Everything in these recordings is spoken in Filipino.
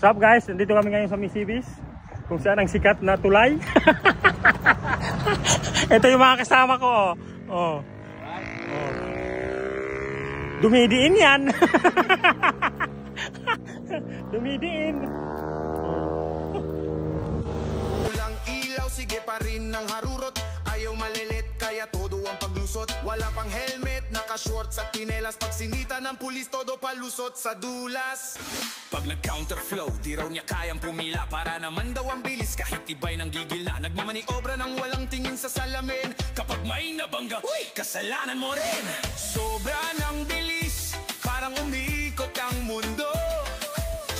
What's up guys? Nandito kami ngayon sa Misibis, kung saan ang sikat na tulay. Ito yung mga kasama ko. Oh. Dumidiin yan. Dumidiin. Walang ilaw, sige pa rin ng harurot. Ayaw malilit, kaya todo ang paglusot. Wala pang helmet, naka-shorts at tinelas. Pag sinita ng pulis, todo palusot sa dulas. Pag nag-counterflow, di raw niya kayang pumila. Para naman daw ang bilis, kahit iba'y nang gigil na. Nagmamaniobra ng walang tingin sa salamin. Kapag may nabangga, uy, kasalanan mo rin. Sobra ng bilis, parang umiikot ang mundo.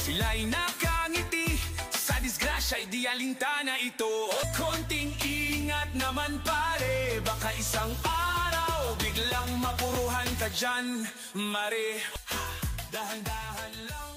Sila'y nakangiti, sa disgrasya'y di alintana ito. Konting ingat naman pare, baka isang araw biglang mapuruhan ka dyan, mare. Dahan-dahan lang.